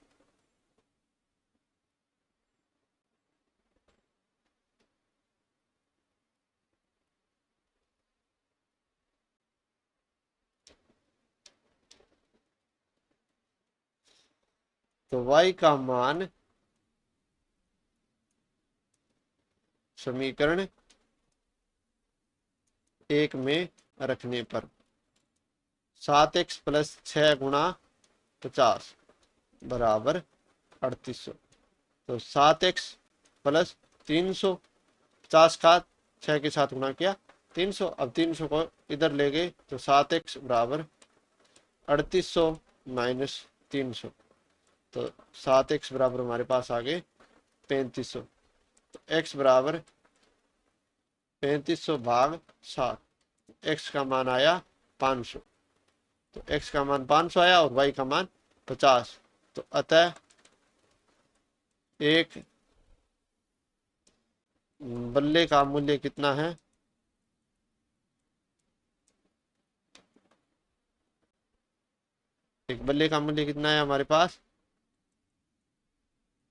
तो y का मान समीकरण 1 में रखने पर 7x प्लस 6 गुणा 50 बराबर 3800। तो 7x प्लस 300, 50 का 6 के साथ गुणा किया 300। अब 300 को इधर ले गए तो 7x बराबर 3800 माइनस 300। तो 7x बराबर हमारे पास आ गए 3500। तो x बराबर 3500 भाग 7, x का मान आया 500। तो x का मान 500 आया और y का मान 50। तो अतः एक बल्ले का मूल्य कितना है, एक बल्ले का मूल्य कितना है हमारे पास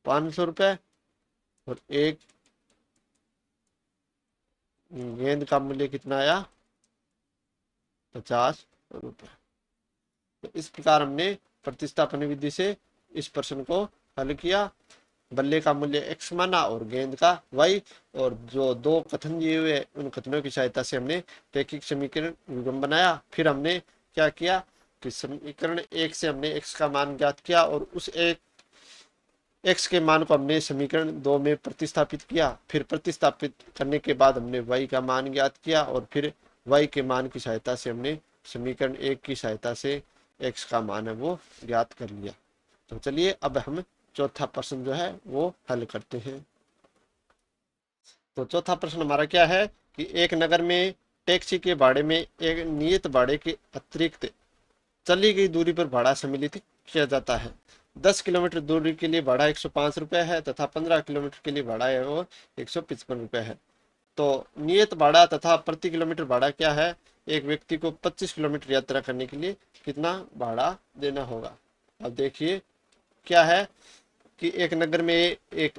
500 रुपए, और एक गेंद का मूल्य कितना आया 50 रुपए। तो इस प्रकार हमने प्रतिस्थापन विधि से इस प्रश्न को हल किया। बल्ले का मूल्य x माना और गेंद का y, और जो दो कथन दिए हुए उन कथनों की सहायता से हमने रैखिक समीकरण युग्म बनाया। फिर हमने क्या किया कि समीकरण 1 से हमने x का मान ज्ञात किया, और उस एक x के मान को हमने समीकरण 2 में प्रतिस्थापित किया। फिर प्रतिस्थापित करने के बाद हमने y का मान ज्ञात किया, और फिर y के मान की सहायता से हमने समीकरण 1 की सहायता से x का मान है वो ज्ञात कर लिया। तो चलिए अब हम चौथा प्रश्न जो है वो हल करते हैं। तो चौथा प्रश्न हमारा क्या है कि एक नगर में टैक्सी के भाड़े में एक नियत भाड़े के अतिरिक्त चली गई दूरी पर भाड़ा सम्मिलित किया जाता है। 10 किलोमीटर दूरी के लिए भाड़ा 105 रुपये है तथा 15 किलोमीटर के लिए भाड़ा है वो 155 रुपये है। तो नियत भाड़ा तथा प्रति किलोमीटर भाड़ा क्या है, एक व्यक्ति को 25 किलोमीटर यात्रा करने के लिए कितना भाड़ा देना होगा। अब देखिए क्या है कि एक नगर में एक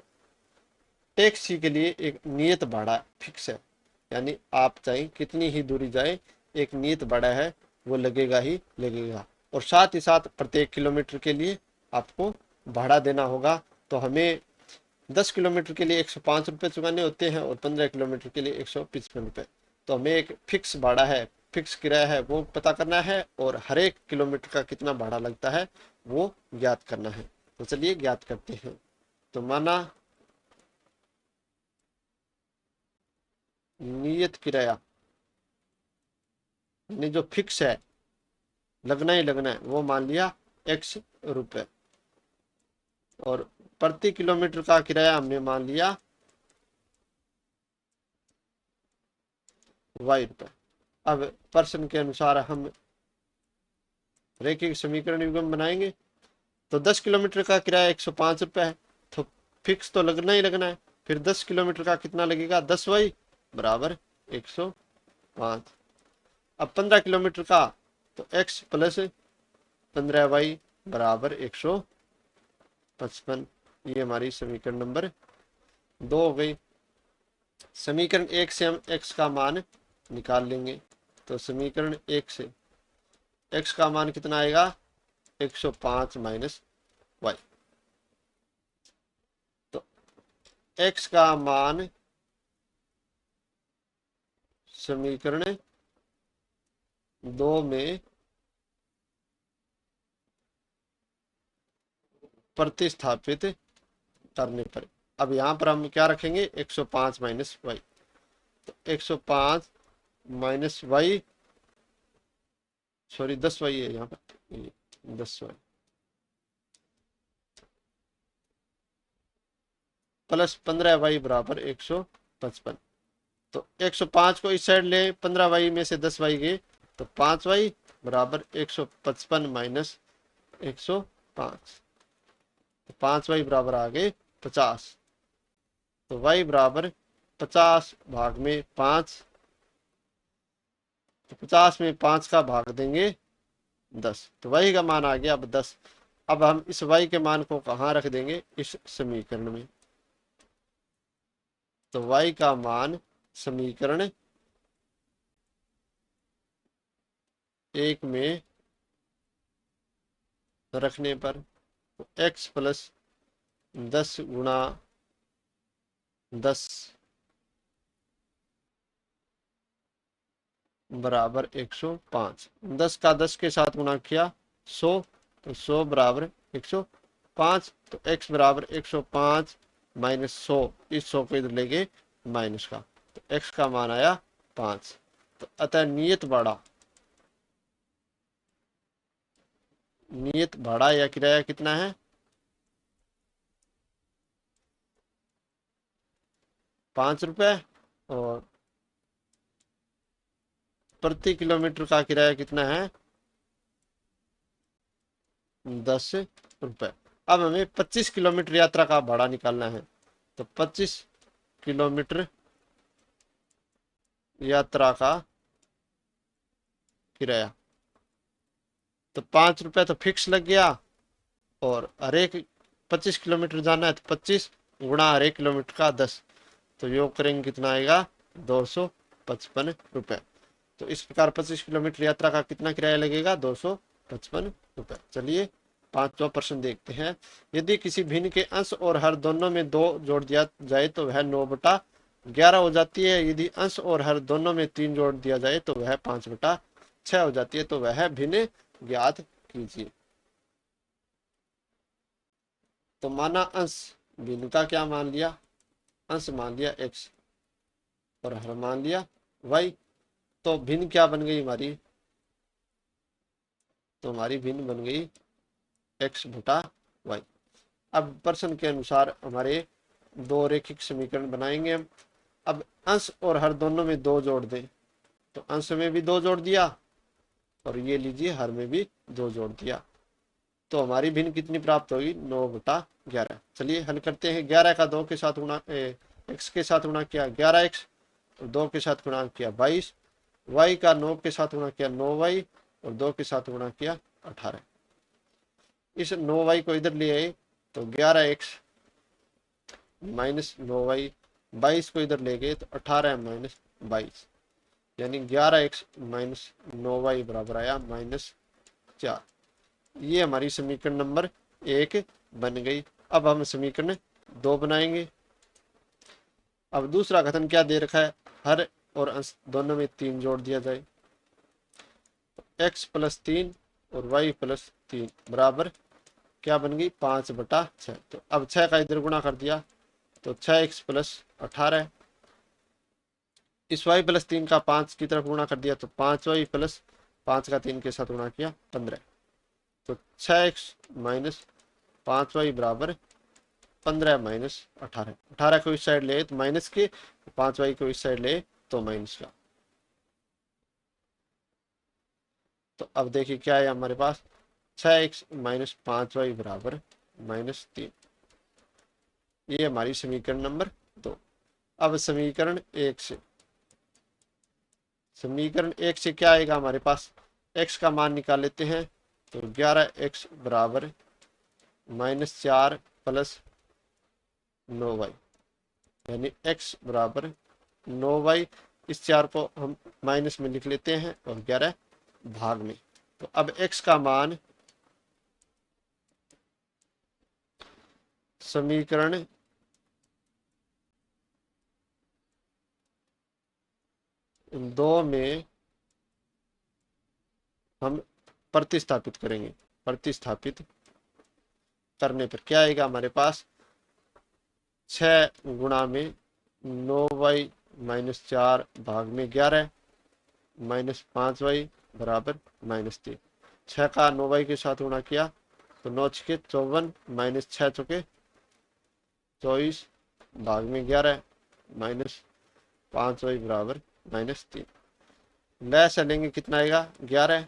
टैक्सी के लिए एक नियत भाड़ा फिक्स है, यानी आप चाहे कितनी ही दूरी जाए एक नियत भाड़ा है वो लगेगा ही लगेगा। और साथ ही साथ प्रत्येक किलोमीटर के लिए आपको भाड़ा देना होगा। तो हमें 10 किलोमीटर के लिए 105 रुपये चुकाने होते हैं और 15 किलोमीटर के लिए 155 रुपये। तो हमें एक फिक्स भाड़ा है, फिक्स किराया है वो पता करना है, और हर एक किलोमीटर का कितना भाड़ा लगता है वो ज्ञात करना है। तो चलिए ज्ञात करते हैं। तो माना नियत किराया यानी जो फिक्स है लगना ही लगना है वो मान लिया x रुपए, और प्रति किलोमीटर का किराया हमने मान लिया y रुपए। अब प्रश्न के अनुसार हम रैखिक समीकरण युग्म बनाएंगे। तो 10 किलोमीटर का किराया 105 रुपये है, तो फिक्स तो लगना ही लगना है। फिर 10 किलोमीटर का कितना लगेगा 10y बराबर 105। अब 15 किलोमीटर का तो x प्लस 15y बराबर 155। ये हमारी समीकरण नंबर 2 हो गई। समीकरण 1 से हम x का मान निकाल लेंगे। तो समीकरण 1 से x का मान कितना आएगा 105 माइनस y। x का मान समीकरण 2 में प्रतिस्थापित करने पर, अब यहां पर हम क्या रखेंगे 105 माइनस वाई, तो 105 माइनस वाई, सॉरी 10 वाई है यहाँ पर, 10 वाई प्लस 15 वाई बराबर 155। तो 105 को इस साइड ले, 15 वाई में से 10 वाई गए, तो 5 वाई बराबर 155 माइनस 105, तो 5 वाई बराबर आ गए 50। तो वाई बराबर 50 भाग में 5, तो 50 में 5 का भाग देंगे 10, तो वाई का मान आ गया अब 10। अब हम इस वाई के मान को कहाँ रख देंगे, इस समीकरण में। तो वाई का मान समीकरण 1 में रखने पर x प्लस 10 गुणा 10 बराबर 105, 10 का 10 के साथ गुणा किया 100, तो 100 बराबर 105, तो x बराबर 105 माइनस 100, इस 100 को इधर लेके माइनस का, तो x का मान आया 5। तो अतः नियत भाड़ा या किराया कितना है, 5 रुपए, और प्रति किलोमीटर का किराया कितना है, 10 रुपए। अब हमें 25 किलोमीटर यात्रा का भाड़ा निकालना है, तो 25 किलोमीटर यात्रा का किराया, तो 5 रुपए तो फिक्स लग गया, और हर एक 25 किलोमीटर जाना है, तो 25 गुणा हर एक किलोमीटर का 10, तो योग करेंगे कितना आएगा, 255 रुपए। तो इस प्रकार 25 किलोमीटर यात्रा का कितना किराया लगेगा, 255 रुपए। चलिए 5वां प्रश्न देखते हैं। यदि किसी भिन्न के अंश और हर दोनों में 2 जोड़ दिया जाए तो वह 9/11 हो जाती है। यदि अंश और हर दोनों में 3 जोड़ दिया जाए तो वह 5/6 हो जाती है। तो वह भिन्न ज्ञात कीजिए। तो माना अंश, भिन्न का क्या मान लिया, अंश मान लिया x और हर मान लिया y, तो भिन्न क्या बन गई हमारी, तो हमारी भिन्न बन गई x/y। अब प्रश्न के अनुसार हमारे 2 रेखिक समीकरण बनाएंगे हम। अब अंश और हर दोनों में 2 जोड़ दें, तो अंश में भी 2 जोड़ दिया, और ये लीजिए हर में भी 2 जोड़ दिया, तो हमारी भिन्न कितनी प्राप्त होगी, 9/11। चलिए हल करते हैं। 11 का 2 के साथ गुणा, x के साथ गुणा किया 11x, और 2 के साथ गुणा किया 22, y का 9 के साथ गुणा किया 9y, और 2 के साथ गुणा किया 18। इस 9y को इधर ले आए, तो 11x माइनस 9y, 22 को इधर ले गए तो 18 माइनस 22, यानी 11x माइनस 9y बराबर आया -4। ये हमारी समीकरण नंबर 1 बन गई। अब हम समीकरण 2 बनाएंगे। अब दूसरा कथन क्या दे रखा है, हर और अंश दोनों में 3 जोड़ दिया जाए, x प्लस 3 और y प्लस 3 बराबर क्या बन गई, 5/6। तो अब 6 का इधर गुणा कर दिया, तो 6x प्लस 18, इस y प्लस 3 का 5 की तरफ गुणा कर दिया, तो 5y प्लस 5 का 3 के साथ गुणा किया 15, तो 6x माइनस 5y बराबर 15 माइनस 18। 18 को इस साइड ले तो माइनस के, 5y को इस साइड ले तो माइनस का। तो अब देखिए क्या है हमारे पास, 6x माइनस 5y बराबर -3। ये हमारी समीकरण नंबर 2। अब समीकरण 1 से क्या आएगा हमारे पास, x का मान निकाल लेते हैं, तो 11x बराबर -4 प्लस 9y, यानी x बराबर 9y। इस 4 को हम माइनस में लिख लेते हैं और 11 भाग में। तो अब x का मान समीकरण इन दो में हम प्रतिस्थापित करेंगे। प्रतिस्थापित करने पर क्या आएगा हमारे पास, 6 × 9y - 4 भाग में 11 -5y बराबर -3। 6 का 9y के साथ गुणा किया तो 9 छके 54 -6 चुके 24 भाग में 11 -5y बराबर -3। लय से लेंगे कितना आएगा 11,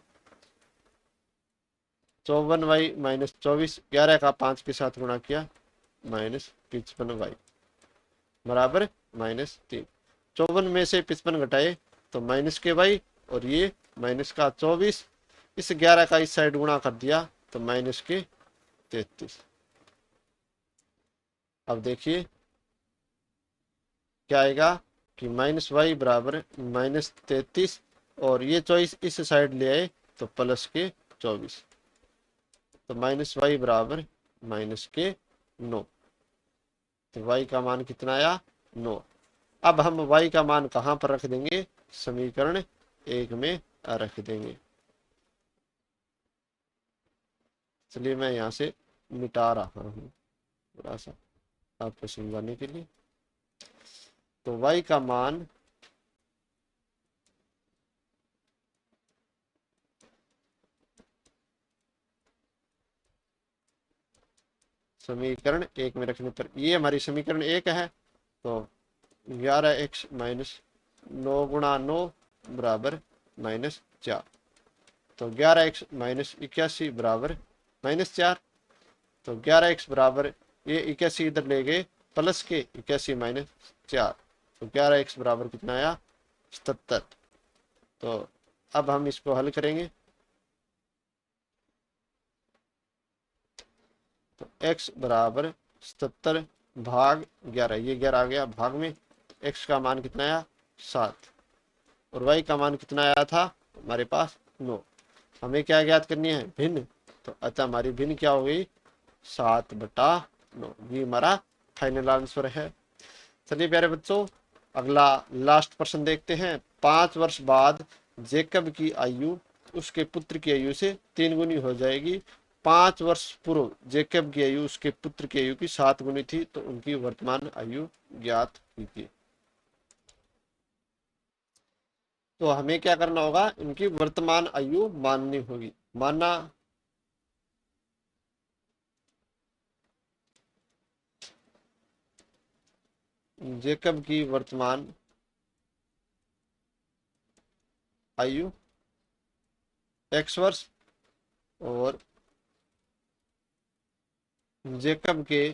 54y - 24, 11 का 5 के साथ गुणा किया -55y बराबर -3। 54 में से 55 घटाए तो माइनस के y, और ये माइनस का 24, इस 11 का इस साइड गुणा कर दिया तो माइनस के 33। अब देखिए क्या आएगा कि -y बराबर -33, और ये 24 इस साइड ले आए तो प्लस के 24, तो -y बराबर -9। तो y का मान कितना आया 9। अब हम y का मान कहां पर रख देंगे, समीकरण 1 में रख देंगे। चलिए मैं यहां से मिटा रहा हूं थोड़ा सा आपको समझाने के लिए। तो y का मान समीकरण 1 में रखने पर, ये हमारी समीकरण 1 है, तो 11x - 9 × 9 बराबर -4। तो 11x - 81 बराबर -4। तो 11x बराबर, ये 81 इधर ले गए प्लस के 81 - 4, तो 11x बराबर कितना आया 77। तो अब हम इसको हल करेंगे तो x बराबर 77 भाग 11, ये 11 आ गया भाग में, x का मान कितना आया 7, और y का मान कितना आया था हमारे पास 9। हमें क्या ज्ञात करनी है, भिन्न। तो अतः हमारी भिन्न क्या हो गई 7/9, ये हमारा फाइनल आंसर है। चलिए प्यारे बच्चों, अगला लास्ट प्रश्न देखते हैं। 5 वर्ष बाद जेकब की आयु उसके पुत्र की आयु से 3 गुनी हो जाएगी। 5 वर्ष पूर्व जेकब की आयु उसके पुत्र की आयु की 7 गुनी थी, तो उनकी वर्तमान आयु ज्ञात कीजिए। तो हमें क्या करना होगा, इनकी वर्तमान आयु माननी होगी। माना जेकब की वर्तमान आयु x वर्ष, और जेकब के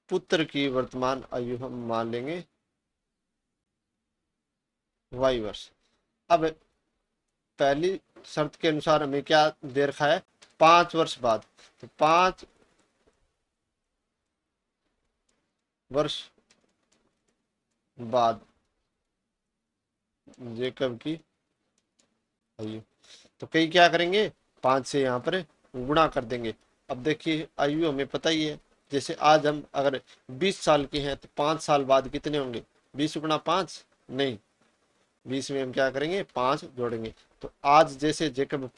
पुत्र की वर्तमान आयु हम मान लेंगे y वर्ष। अब पहली शर्त के अनुसार हमें क्या दे रखा है, 5 वर्ष बाद। तो 5 वर्ष बाद जेकब की आयु, तो कई क्या करेंगे 5 से यहाँ पर गुणा कर देंगे। अब देखिए आयु हमें पता ही है, जैसे आज हम अगर 20 साल के हैं तो 5 साल बाद कितने होंगे, 20 × 5 नहीं, 20 में हम क्या करेंगे 5 जोड़ेंगे। तो आज जैसे जेकब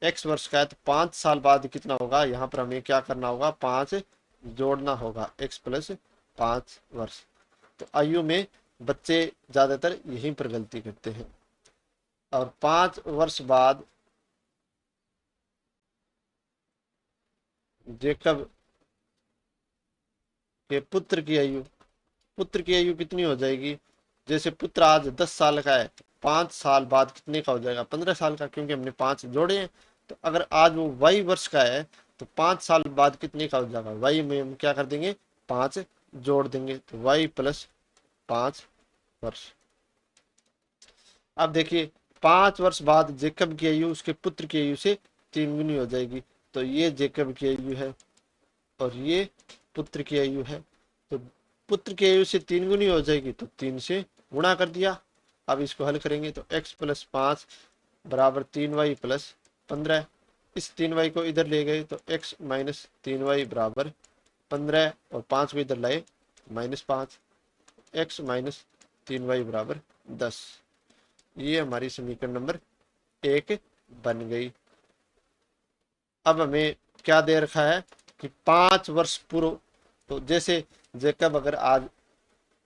x वर्ष का है, तो 5 साल बाद कितना होगा, यहाँ पर हमें क्या करना होगा 5 जोड़ना होगा, x + 5 वर्ष। तो आयु में बच्चे ज्यादातर यहीं पर गलती करते हैं। और 5 वर्ष बाद जेकब के पुत्र की आयु, पुत्र की आयु कितनी हो जाएगी, जैसे पुत्र आज 10 साल का है, 5 साल बाद कितने का हो जाएगा 15 साल का, क्योंकि हमने 5 जोड़े हैं। तो अगर आज वो y वर्ष का है तो 5 साल बाद कितने का हो जाएगा, y में हम क्या कर देंगे 5 जोड़ देंगे, तो y + 5 वर्ष। अब देखिए 5 वर्ष बाद जेकब की आयु उसके पुत्र की आयु से 3 गुनी हो जाएगी। तो ये जेकब की आयु है और ये पुत्र की आयु है, तो पुत्र की आयु से 3 गुनी हो जाएगी, तो 3 से गुणा कर दिया। अब इसको हल करेंगे तो x + 5 बराबर 3y + 15। इस 3y को इधर ले गए तो x - 3y बराबर 15, और 5 को इधर लाए -5, x माइनस 3y बराबर 10। ये हमारी समीकरण नंबर 1 बन गई। अब हमें क्या दे रखा है कि 5 वर्ष पूर्व, तो जैसे जेकब अगर आज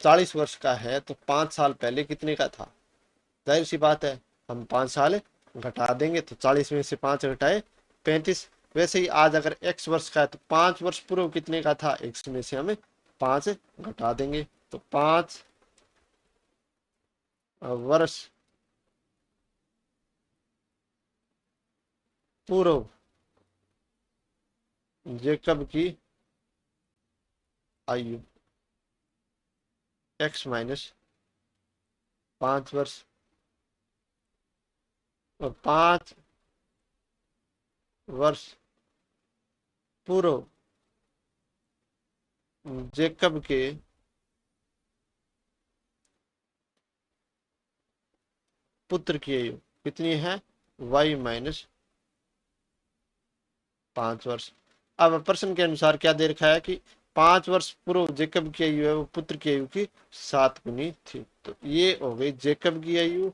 40 वर्ष का है तो 5 साल पहले कितने का था, जाहिर सी बात है हम 5 साल घटा देंगे, तो 40 में से 5 घटाए 35। वैसे ही आज अगर x वर्ष का है तो 5 वर्ष पूर्व कितने का था, x में से हमें 5 घटा देंगे, तो 5 वर्ष पूर्व जेकब की आयु x माइनस 5 वर्ष, और 5 वर्ष पूर्व जेकब के पुत्र की आयु कितनी है, y माइनस 5 वर्ष। अब प्रश्न के अनुसार क्या दे रखा है कि 5 वर्ष पूर्व जेकब की आयु है वो पुत्र की आयु की 7 गुनी थी। तो ये हो गई जेकब की आयु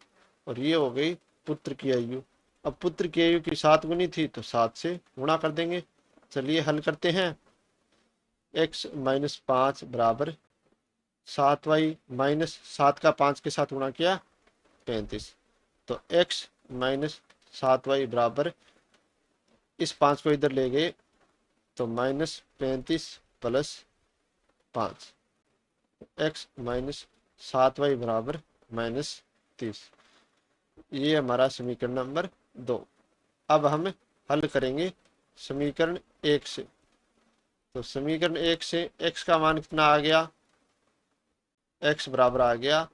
और ये हो गई पुत्र की आयु। अब पुत्र की आयु की 7 गुनी थी तो 7 से गुणा कर देंगे। चलिए हल करते हैं। x माइनस 5 बराबर 7y माइनस 7 का 5 के साथ गुणा किया 35। तो x माइनस 7y बराबर, इस 5 को इधर ले गए तो -35 प्लस 5, x माइनस 7y बराबर -30। ये हमारा समीकरण नंबर 2। अब हम हल करेंगे समीकरण 1 से। तो समीकरण 1 से x का मान कितना आ गया, x बराबर आ गया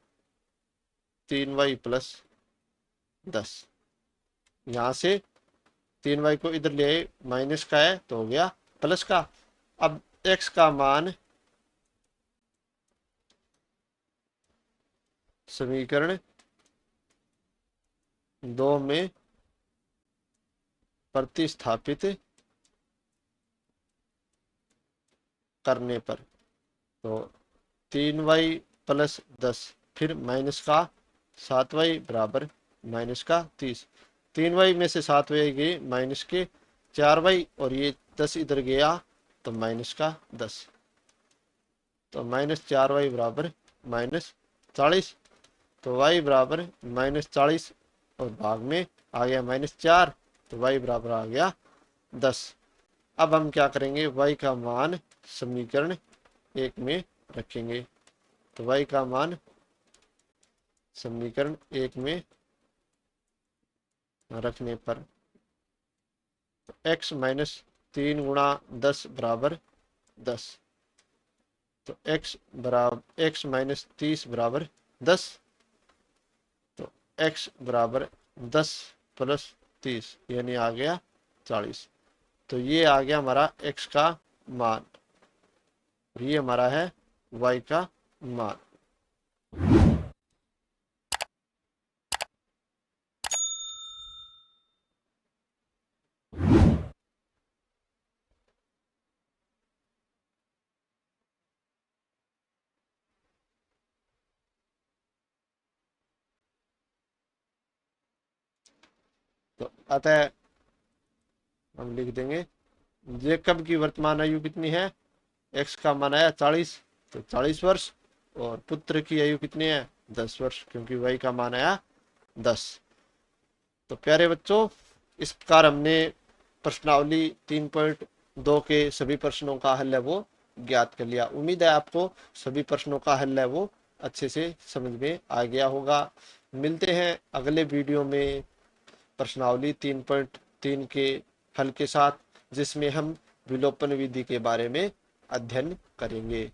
3y प्लस 10। यहाँ से 3y को इधर ले आए, माइनस का है तो हो गया प्लस का। अब x का मान समीकरण 2 में प्रतिस्थापित करने पर, तो 3y प्लस 10 फिर माइनस का 7y बराबर माइनस का 30। 3y में से 7y गए माइनस के 4y, और ये 10 इधर गया तो माइनस का 10, तो -4y बराबर -40। तो y बराबर -40 और भाग में आ गया -4, तो y बराबर आ गया 10। अब हम क्या करेंगे, y का मान समीकरण 1 में रखेंगे। तो y का मान समीकरण 1 में रखने पर x माइनस 3 गुणा 10 बराबर 10। तो x माइनस 30 बराबर 10। तो x बराबर 10 प्लस 30 यानी आ गया 40। तो ये आ गया हमारा x का मान, ये हमारा है y का मान। तो अतः हम लिख देंगे जेकब की वर्तमान आयु कितनी है, x का मान आया 40, तो 40 वर्ष, और पुत्र की आयु कितनी है 10 वर्ष, क्योंकि y का मान आया 10। तो प्यारे बच्चों, इस प्रकार हमने प्रश्नावली 3.2 के सभी प्रश्नों का हल है वो ज्ञात कर लिया। उम्मीद है आपको सभी प्रश्नों का हल है वो अच्छे से समझ में आ गया होगा। मिलते हैं अगले वीडियो में प्रश्नावली 3.3 के हल के साथ, जिसमें हम विलोपन विधि के बारे में अध्ययन करेंगे।